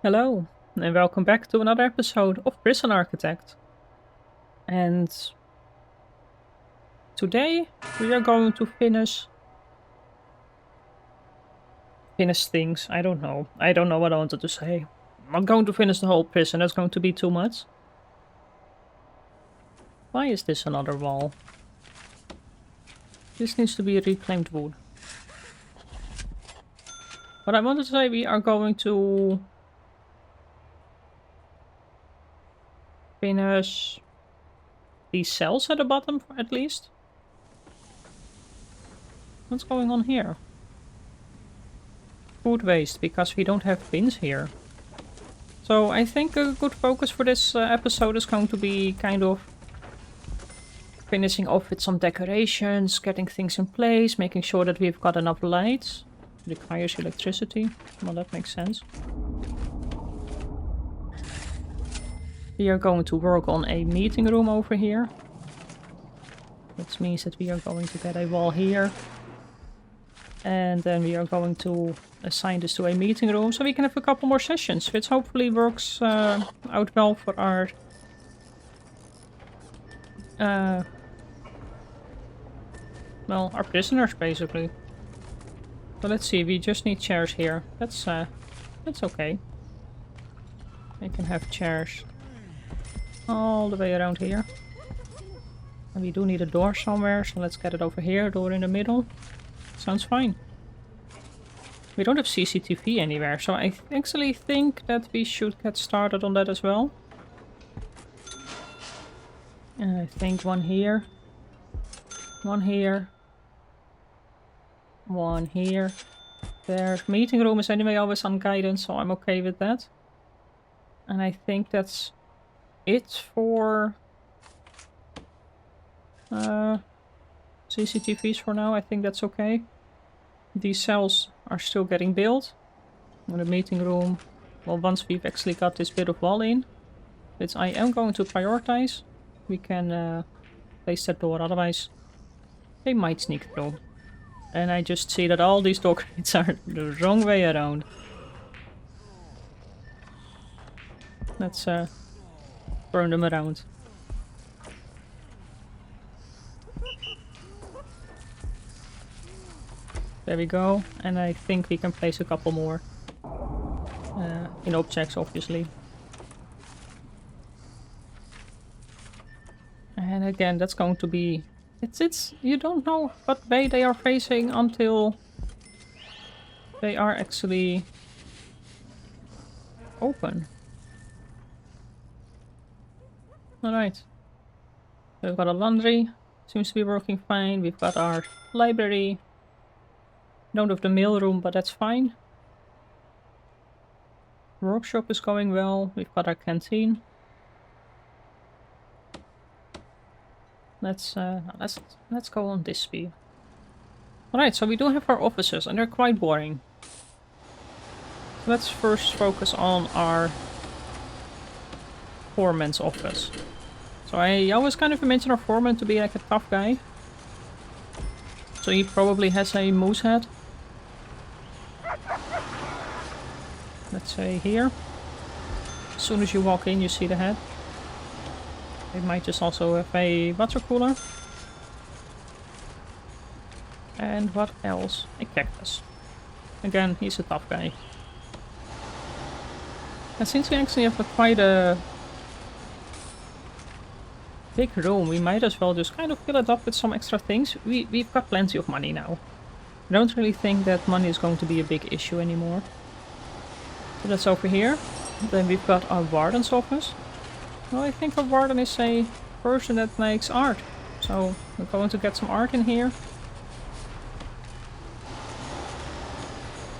Hello, and welcome back to another episode of Prison Architect. And today we are going to finish things. I don't know. I don't know what I wanted to say. I'm not going to finish the whole prison. That's going to be too much. Why is this another wall? This needs to be reclaimed wood. But I wanted to say we are going to finish these cells at the bottom, at least. What's going on here? Food waste, because we don't have bins here. So I think a good focus for this episode is going to be kind of finishing off with some decorations, getting things in place, making sure that we've got enough lights. It requires electricity. Well, that makes sense. We are going to work on a meeting room over here. Which means that we are going to get a wall here. And then we are going to assign this to a meeting room so we can have a couple more sessions, which hopefully works out well for our our prisoners, basically. So let's see, we just need chairs here. That's okay. We can have chairs all the way around here. And we do need a door somewhere, so let's get it over here, door in the middle. Sounds fine. We don't have CCTV anywhere, so I actually think that we should get started on that as well. And I think one here. One here. One here. There. Meeting room is anyway always on guidance, so I'm okay with that. And I think that's it for CCTVs for now. I think that's okay. These cells are still getting built. In the meeting room, well, once we've actually got this bit of wall in, which I am going to prioritize, we can place that door, otherwise they might sneak through. And I just see that all these door crates are the wrong way around. Let's turn them around. There we go, and I think we can place a couple more. In objects, obviously. And again, that's going to be... It's you don't know what way they are facing until they are actually open. Alright. We've got a laundry. Seems to be working fine. We've got our library. Don't have the mail room, but that's fine. Workshop is going well. We've got our canteen. Let's go on this speed. Alright, so we do have our offices, and they're quite boring. So let's first focus on our foreman's office. So I always kind of imagine our foreman to be like a tough guy. So he probably has a moose head. Let's say here. As soon as you walk in, you see the head. They might just also have a water cooler. And what else? A cactus. Again, he's a tough guy. And since we actually have quite a big room, we might as well just kind of fill it up with some extra things. We've got plenty of money now. I don't really think that money is going to be a big issue anymore. So that's over here. Then we've got our warden's office. Well, I think our warden is a person that makes art. So we're going to get some art in here.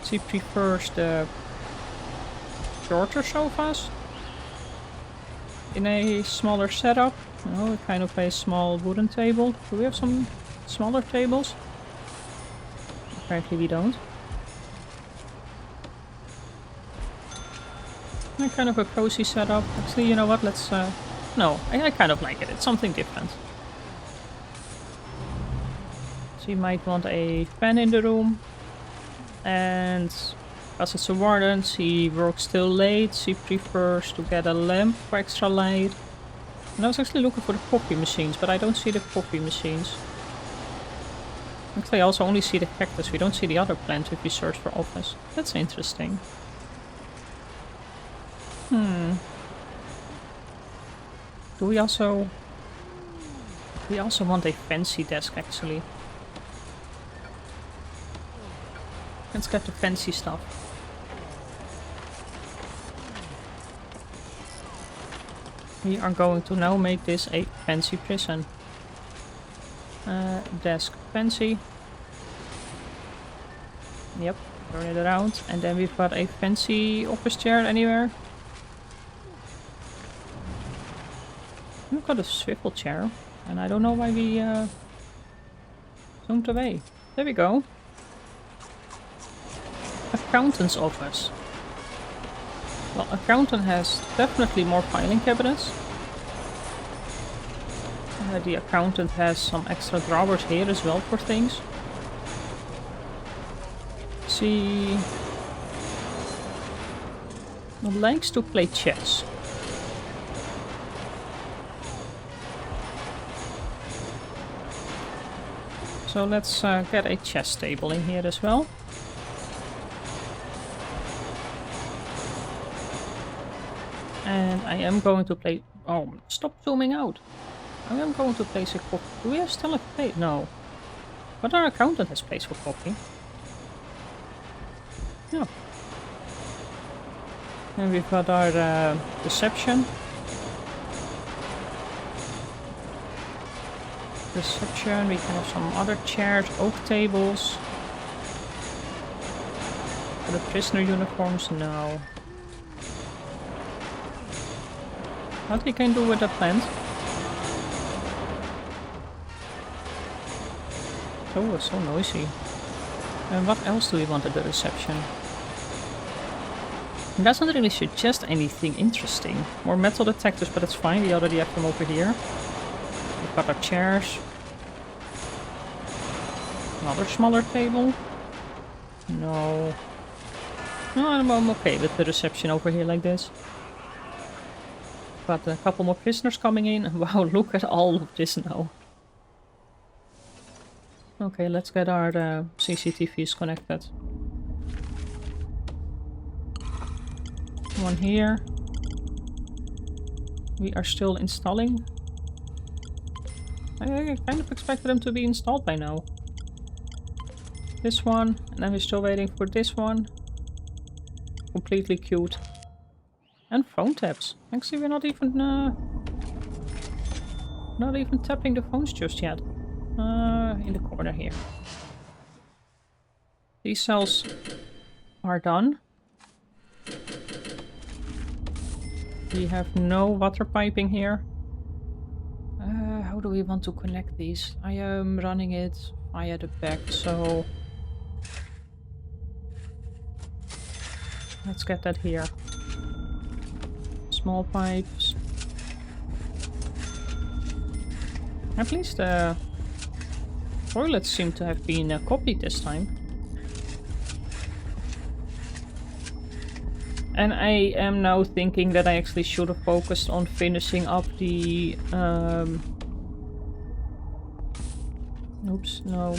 She prefers the shorter sofas in a smaller setup. Oh, kind of a small wooden table. Do we have some smaller tables? Apparently we don't. Kind of a cozy setup. Actually, you know what? Let's no, I kind of like it. It's something different. So you might want a fan in the room. And because it's a warden, he works till late, he prefers to get a lamp for extra light. And I was actually looking for the coffee machines, but I don't see the coffee machines. Actually, I also only see the cactus. We don't see the other plant if we search for office. That's interesting. Do we also... We also want a fancy desk, actually. Let's get the fancy stuff. We are going to now make this a fancy prison. Desk fancy. Yep, turn it around. And then we've got a fancy office chair anywhere. We've got a swivel chair. And I don't know why we zoomed away. There we go. Accountant's office. Well, accountant has definitely more filing cabinets. The accountant has some extra drawers here as well for things. She likes to play chess. So let's get a chess table in here as well. And I am going to play... Oh, stop zooming out. I am going to place a coffee. Do we have still a place? No. But our accountant has place for coffee. Yeah. And we've got our reception. Reception, we can have some other chairs, oak tables. For the prisoner uniforms, no. What we can do with the plant? Oh, it's so noisy. And what else do we want at the reception? It doesn't really suggest anything interesting. More metal detectors, but it's fine, we already have them over here. We've got our chairs. Another smaller table. No. No, I'm okay with the reception over here like this. Got a couple more prisoners coming in. Wow, look at all of this now. Okay, let's get our CCTVs connected. One here. We are still installing. I kind of expected them to be installed by now. This one, and then we're still waiting for this one. Completely cute. And phone taps. Actually, we're not even tapping the phones just yet. In the corner here. These cells are done. We have no water piping here. How do we want to connect these? I am running it via the back, so... Let's get that here. Small pipes. At least the toilets seem to have been copied this time. And I am now thinking that I actually should have focused on finishing up the... Oops, no.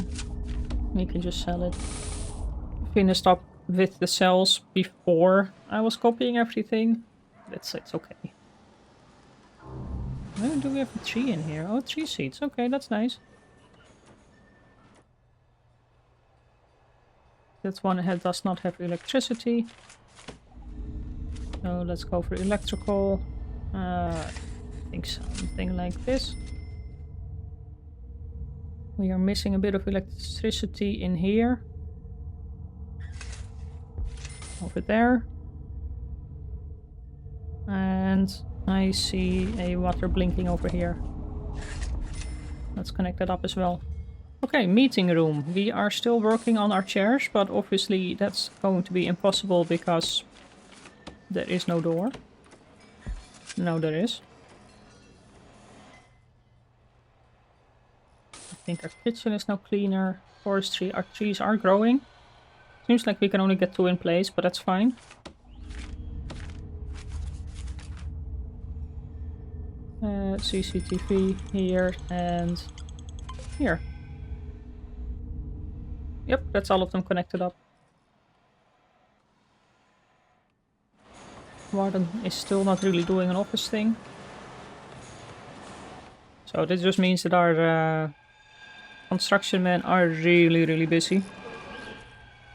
We can just sell it. Finished up with the cells before I was copying everything. It's okay. Where do we have a tree in here? Oh, 3 seats. Okay, that's nice. That one does not have electricity. So let's go for electrical. I think something like this. We are missing a bit of electricity in here. Over there. And I see a water blinking over here. Let's connect that up as well. Okay, meeting room. We are still working on our chairs, but obviously that's going to be impossible because there is no door. No, there is. I think our kitchen is now cleaner. Forestry, our trees are growing. Seems like we can only get 2 in place, but that's fine. CCTV here and here. Yep, that's all of them connected up. Warden is still not really doing an office thing. So this just means that our construction men are really busy.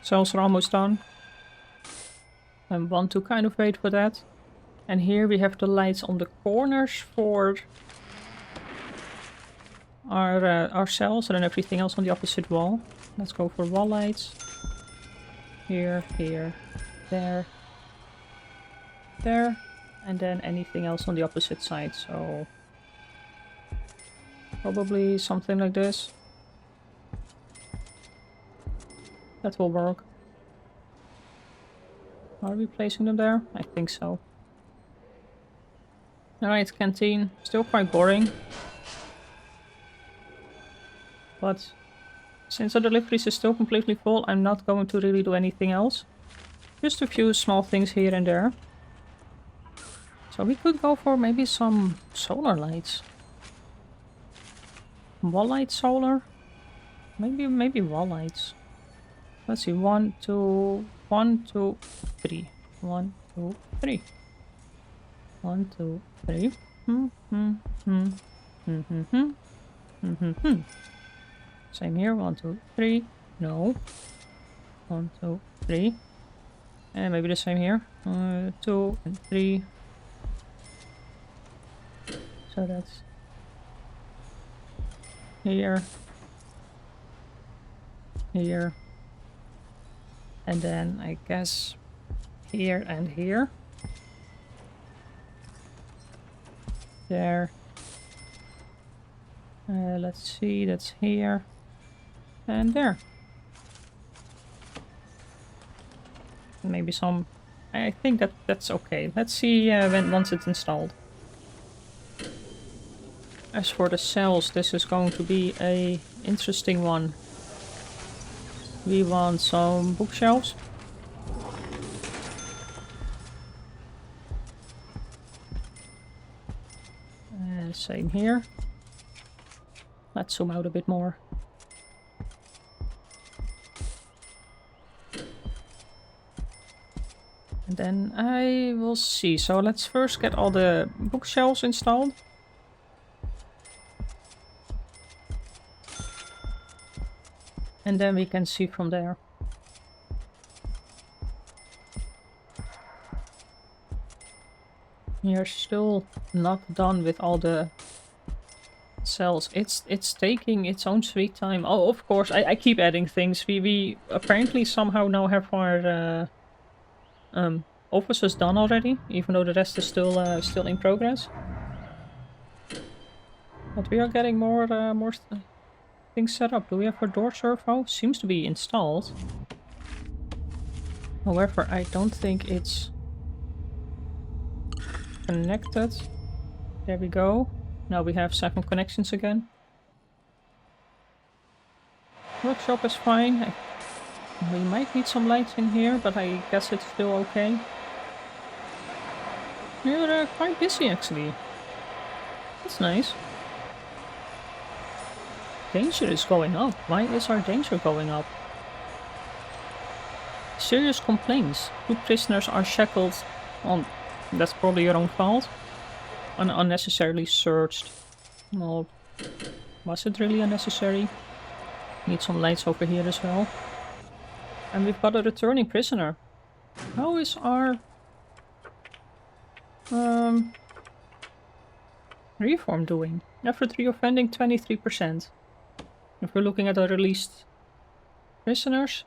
Cells are almost done. I want to kind of wait for that. And here we have the lights on the corners for our cells, and then everything else on the opposite wall. Let's go for wall lights. Here, here, there, there, and then anything else on the opposite side. So probably something like this. That will work. Are we placing them there? I think so. Alright, canteen. Still quite boring. But since our deliveries is still completely full, I'm not going to really do anything else. Just a few small things here and there. So we could go for maybe some solar lights. Wall light solar? Maybe wall lights. Let's see, 1, 2, 1, 2, 3. 1, 2, 3. 1, 2, 3. Same here, 1, 2, 3. No. 1, 2, 3. And maybe the same here. 2 and 3. So that's here. Here. And then I guess here and here. There. Let's see, that's here. And there. Maybe some... I think that's okay. Let's see once it's installed. As for the cells, this is going to be a interesting one. We want some bookshelves. Same here. Let's zoom out a bit more. And then I will see. So let's first get all the bookshelves installed. And then we can see from there. We are still not done with all the cells. It's taking its own sweet time. Oh, of course, I keep adding things. We apparently somehow now have our offices done already, even though the rest is still in progress. But we are getting more things set up. Do we have our door servo? Seems to be installed. However, I don't think it's connected. There we go. Now we have 7 connections again. Workshop is fine. We might need some lights in here, but I guess it's still okay. We're quite busy actually. That's nice. Danger is going up. Why is our danger going up? Serious complaints. 2 prisoners are shackled on... That's probably your own fault. Unnecessarily searched. Well, was it really unnecessary? Need some lights over here as well. And we've got a returning prisoner. How is our... reform doing? Effort reoffending 23%. If we're looking at our released prisoners,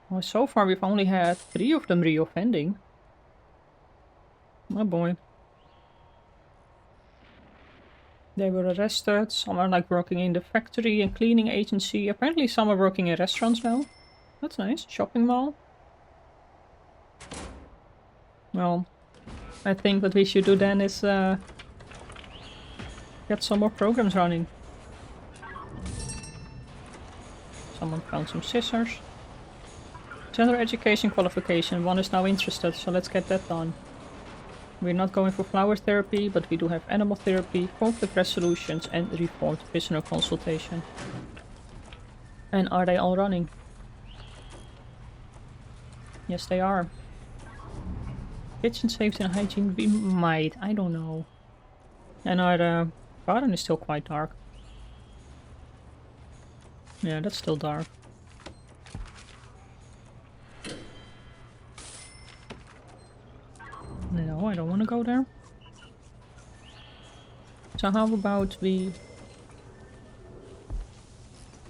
well, so far we've only had 3 of them reoffending. Oh boy. They were arrested. Some are like working in the factory and cleaning agency. Apparently some are working in restaurants now. That's nice. Shopping mall. Well, I think what we should do then is get some more programs running. Someone found some scissors. General education qualification. One is now interested, so let's get that done. We're not going for flower therapy, but we do have animal therapy, conflict resolutions, and reformed prisoner consultation. And are they all running? Yes, they are. Kitchen safety and hygiene, we might, I don't know. And our garden is still quite dark. Yeah, that's still dark. No, I don't want to go there. So how about we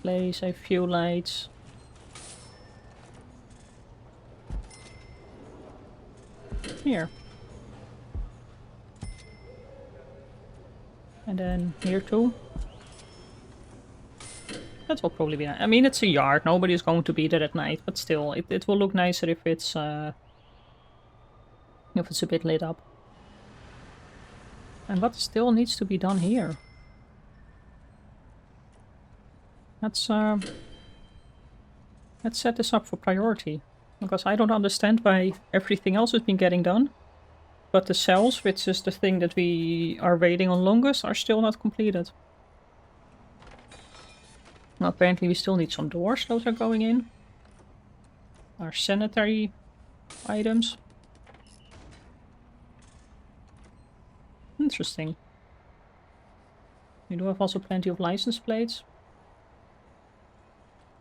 place a few lights here. And then here too. That will probably be nice. I mean, it's a yard. Nobody's going to be there at night, but still, it will look nicer if it's a bit lit up. And what still needs to be done here? Let's set this up for priority. Because I don't understand why everything else has been getting done. But the cells, which is the thing that we are waiting on longest, are still not completed. Well, apparently we still need some doors. Those are going in. Our sanitary items. Interesting. We do have also plenty of license plates.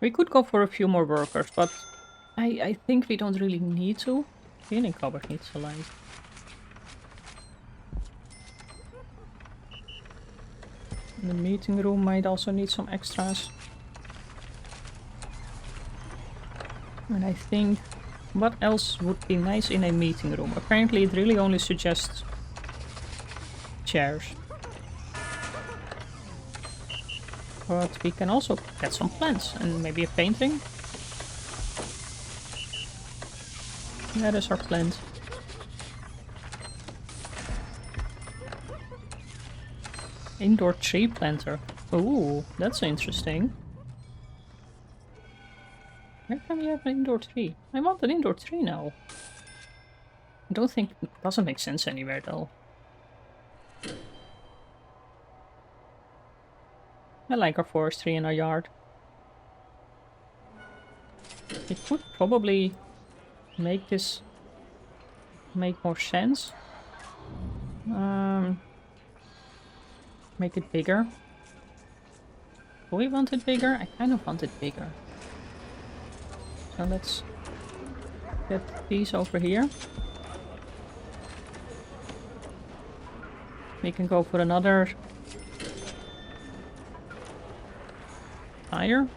We could go for a few more workers, but I think we don't really need to. Cleaning cupboard needs a light. The meeting room might also need some extras. And I think, what else would be nice in a meeting room? Apparently it really only suggests chairs. But we can also get some plants and maybe a painting. That is our plant. Indoor tree planter. Ooh, that's interesting. Where can we have an indoor tree? I want an indoor tree now. I don't think it doesn't make sense anywhere though. I like our forestry in our yard. It could probably make this make more sense. Make it bigger. Do we want it bigger? I kind of want it bigger. So let's get these over here. We can go for another tire.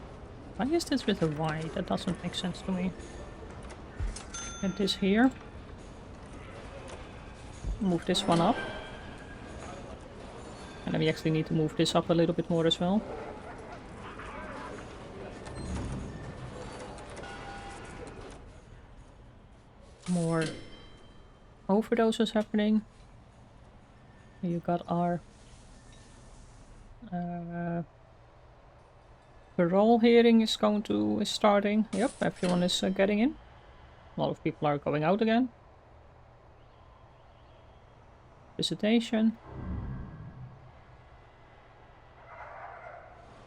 Why is this with a Y? That doesn't make sense to me. Get this here. Move this one up. And then we actually need to move this up a little bit more as well. More overdoses happening. You got our parole hearing is starting. Yep, everyone is getting in. A lot of people are going out again. Visitation.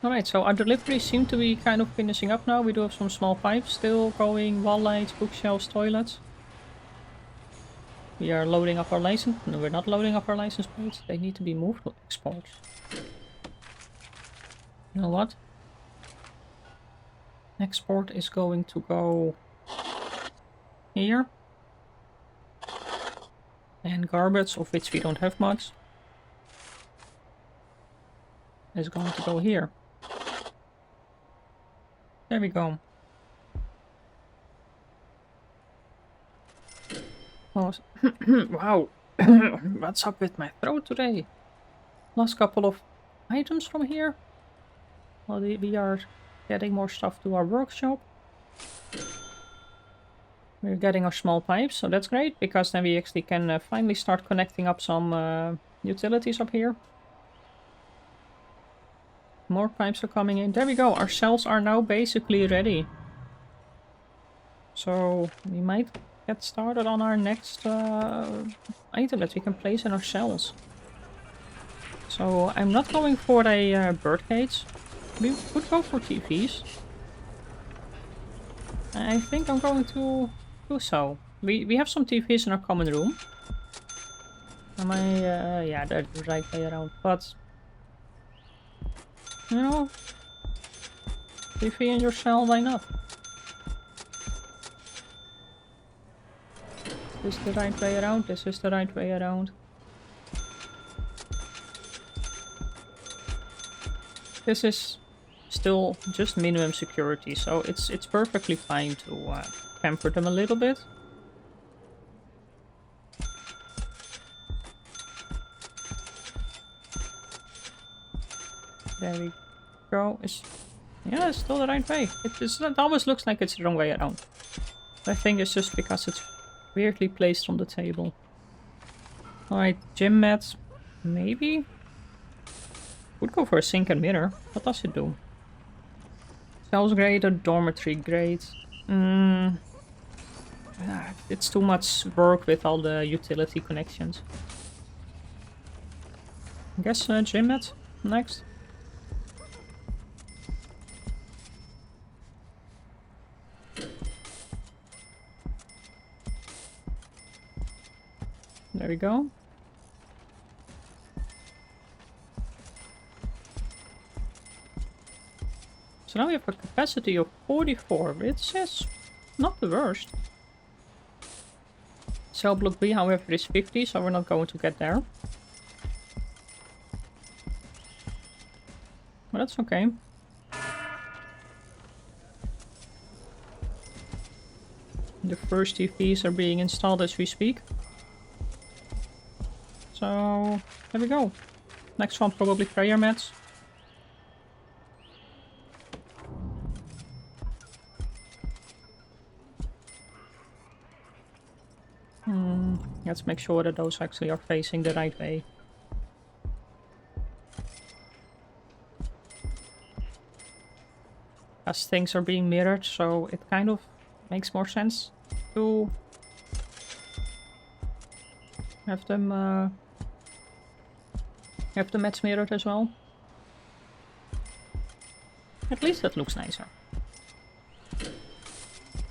Alright, so our deliveries seem to be kind of finishing up now. We do have some small pipes still going, wall lights, bookshelves, toilets. We are loading up our license. No, we're not loading up our license plates. They need to be moved to export. You know what? Export is going to go here. And garbage, of which we don't have much, is going to go here. There we go. Oh, wow. What's up with my throat today? Last couple of items from here. Well, we are getting more stuff to our workshop. We're getting our small pipes, so that's great, because then we actually can finally start connecting up some utilities up here. More pipes are coming in. There we go. Our cells are now basically ready. So we might get started on our next item that we can place in our cells. So I'm not going for a birdcage. We could go for TVs. I think I'm going to do so. We have some TVs in our common room. Am I, yeah, that's the right way around. But, you know, TV in your cell, why not? This is the right way around, this is the right way around. This is still just minimum security, so it's perfectly fine to pamper them a little bit. There we go. Yeah, it's still the right way. It always looks like it's the wrong way around. I think it's just because it's weirdly placed on the table. Alright, gym mats. Maybe? Would go for a sink and mirror. What does it do? Cells grade or dormitory grade? It's too much work with all the utility connections. I guess gym mat next. There we go. So now we have a capacity of 44, which is not the worst. Cell block B, however, is 50, so we're not going to get there. But that's okay. The first TVs are being installed as we speak. So, there we go. Next one, probably prayer mats. Let's make sure that those actually are facing the right way. As things are being mirrored, so it kind of makes more sense to have them mats mirrored as well. At least that looks nicer.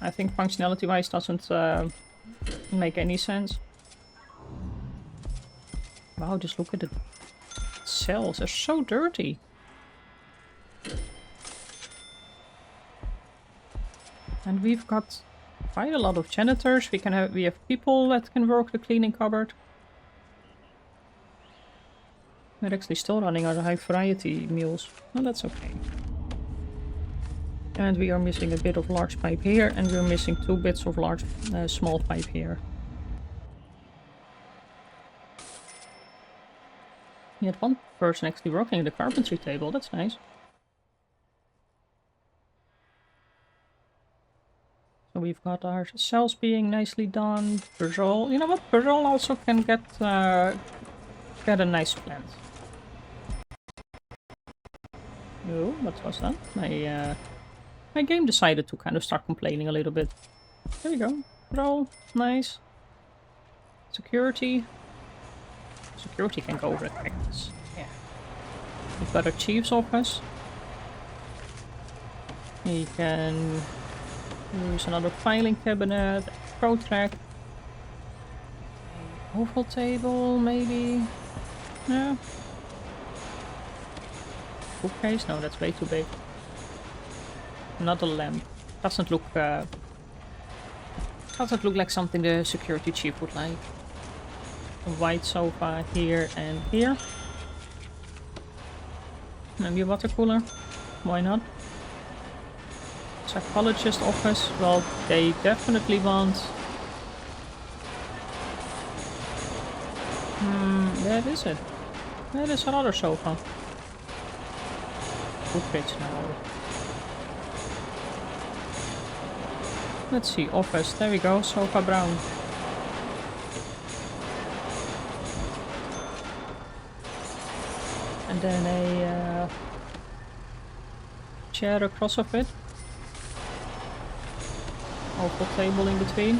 I think functionality wise doesn't make any sense. Wow, just look at the cells, they're so dirty. And we've got quite a lot of janitors. We have people that can work the cleaning cupboard. We're actually still running out of high variety meals. Well, that's okay. And we are missing a bit of large pipe here, and we're missing 2 bits of large small pipe here. We had one person actually working the carpentry table, that's nice. So we've got our cells being nicely done. Perol, you know what? Perol also can get a nice plant. Oh, what was that? My game decided to kind of start complaining a little bit. There we go. Perol, nice. Security. Security can go over the cactus. Yeah. We've got our chief's office. We can use another filing cabinet, protract, oval table, maybe. Yeah. Bookcase? No, that's way too big. Another lamp. Doesn't look like something the security chief would like. A white sofa here and here. Maybe a water cooler. Why not? Psychologist office. Well, they definitely want... Where is it? Where is another sofa? Bookcase now. Let's see, office. There we go, sofa brown. And then a chair across of it. oval table in between.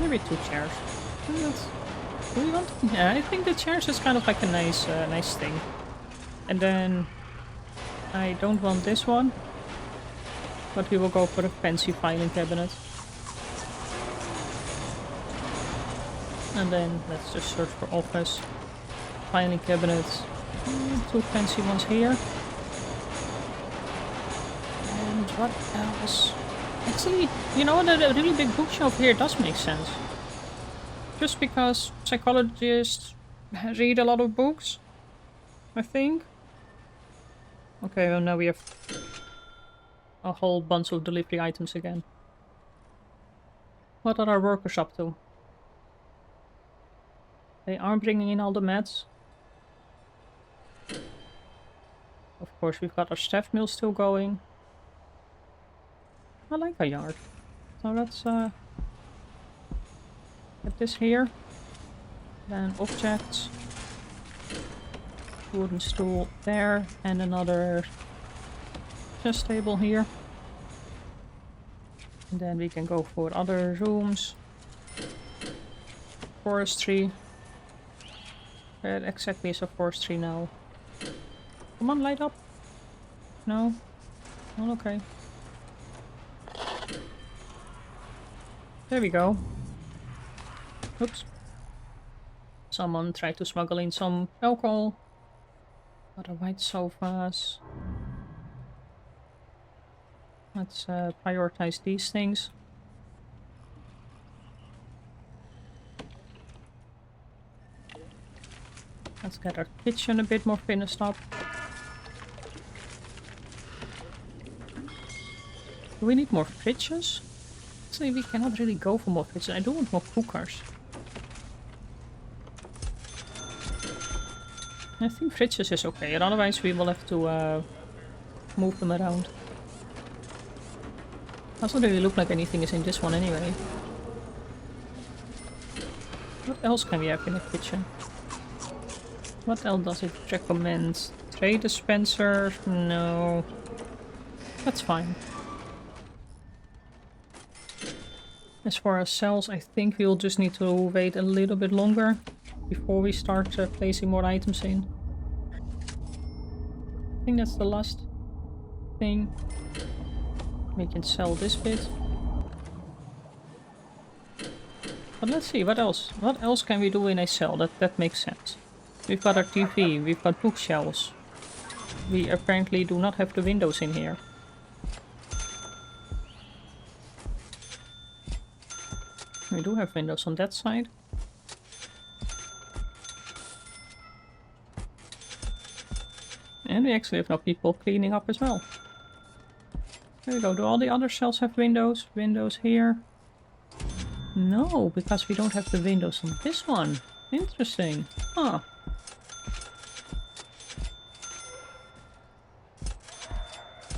Maybe 2 chairs. Do we want? Yeah, I think the chairs is kind of like a nice thing. And then I don't want this one, but we will go for the fancy filing cabinet. And then let's just search for office, filing cabinets, 2 fancy ones here. And what else? Actually, you know what? A really big bookshelf here does make sense. Just because psychologists read a lot of books, I think. Okay, well now we have a whole bunch of delivery items again. What are our workers up to? They are bringing in all the meds. Of course, we've got our staff mill still going. I like our yard. So let's get this here. Then objects. Wooden stool there. And another chest table here. And then we can go for other rooms. Forestry. Where exactly is a forestry now? Come on, light up. No? Well, okay. There we go. Oops. Someone tried to smuggle in some alcohol. Other white sofas. Let's prioritize these things. Let's get our kitchen a bit more finished up. Do we need more fridges? Actually, we cannot really go for more fridges. I do want more cookers. I think fridges is okay, and otherwise we will have to move them around. Doesn't really look like anything is in this one anyway. What else can we have in the kitchen? What else does it recommend? Tray dispenser? No. That's fine. As far as cells, I think we'll just need to wait a little bit longer before we start placing more items in. I think that's the last thing. We can sell this bit. But let's see, what else? What else can we do in a cell? That makes sense. We've got our TV, we've got bookshelves. We apparently do not have the windows in here. We do have windows on that side. And we actually have now people cleaning up as well. There we go. Do all the other cells have windows? Windows here? No, because we don't have the windows on this one. Interesting. Huh.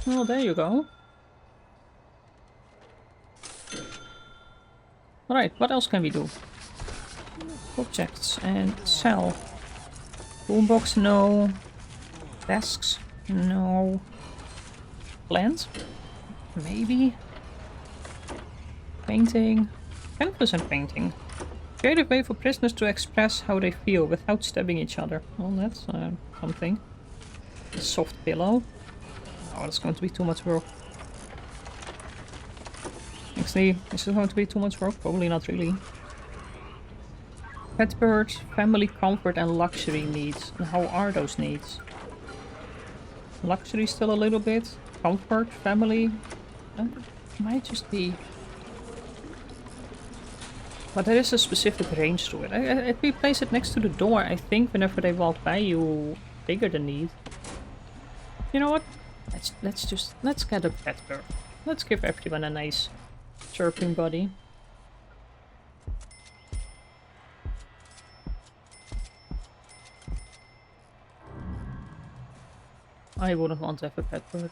Well, there you go. Alright, what else can we do? Objects and cell. Boombox, no. Desks, no. Plants? Maybe. Painting. Canvas and painting. Creative way for prisoners to express how they feel without stabbing each other. Well, that's something. A soft pillow. Oh, that's going to be too much work. Actually, is it going to be too much work? Probably not really. Pet birds, family comfort and luxury needs. And how are those needs? Luxury still a little bit. Comfort, family. Might just be... But there is a specific range to it. If we place it next to the door, I think whenever they walk by you, figure the need. You know what? Let's get a pet bird. Let's give everyone a nice chirping buddy. I wouldn't want to have a pet bird.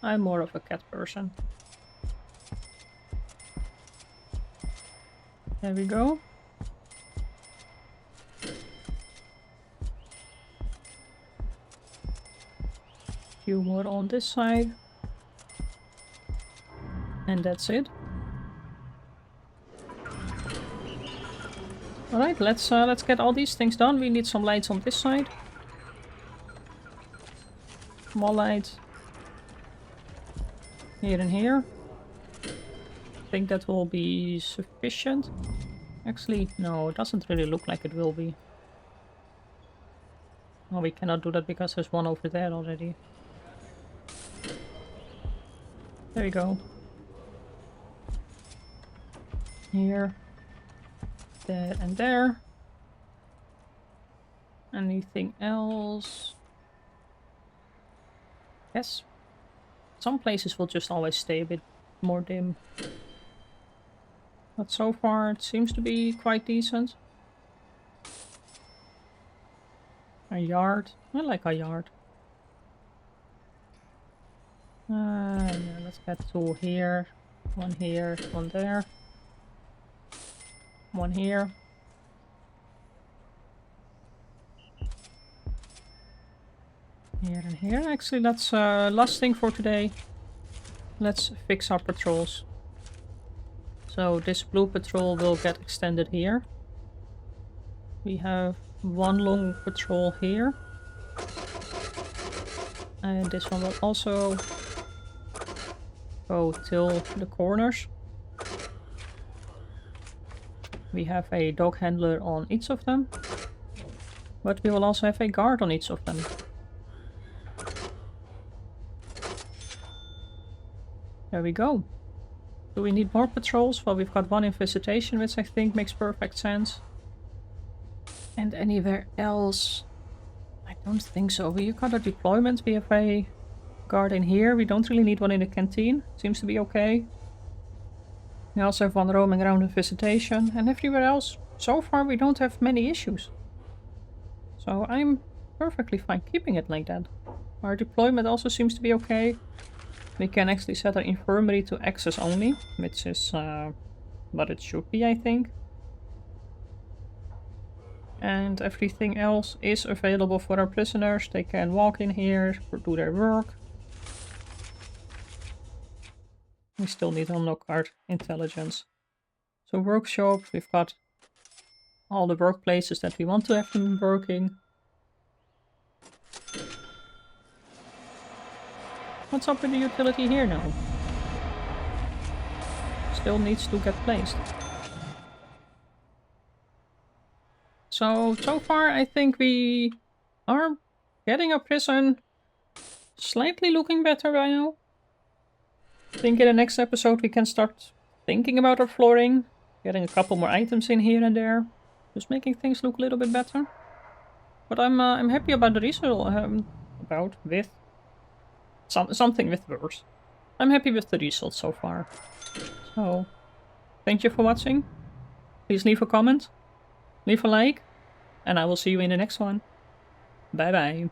I'm more of a cat person. There we go. few more on this side. And that's it. Alright, let's get all these things done. We need some lights on this side. More lights. Here and here. I think that will be sufficient. Actually, no, it doesn't really look like it will be. Oh, we cannot do that because there's one over there already. There we go. Here. There and there. Anything else? Yes. Some places will just always stay a bit more dim. But so far it seems to be quite decent. A yard. I like a yard. Yeah, let's get two here. One here, one there. One here. Here and here. Actually, that's last thing for today. Let's fix our patrols. So this blue patrol will get extended here. We have one long patrol here. And this one will also go till the corners. We have a dog handler on each of them. But we will also have a guard on each of them. There we go. Do we need more patrols? Well, we've got one in visitation, which I think makes perfect sense. And anywhere else? I don't think so. We've got a deployment. We have a guard in here. We don't really need one in the canteen. Seems to be okay. We also have one roaming around in visitation. And everywhere else, so far we don't have many issues. So I'm perfectly fine keeping it like that. Our deployment also seems to be okay. We can actually set our infirmary to access only, which is what it should be, I think. And everything else is available for our prisoners. They can walk in here, do their work. We still need to unlock our intelligence. So workshop, we've got all the workplaces that we want to have them working. What's up with the utility here now? Still needs to get placed. So far I think we are getting a prison slightly looking better by now. I think in the next episode we can start thinking about our flooring. Getting a couple more items in here and there. Just making things look a little bit better. But I'm happy about the result. Something with worse. I'm happy with the result so far. So, thank you for watching. Please leave a comment, leave a like, and I will see you in the next one. Bye bye.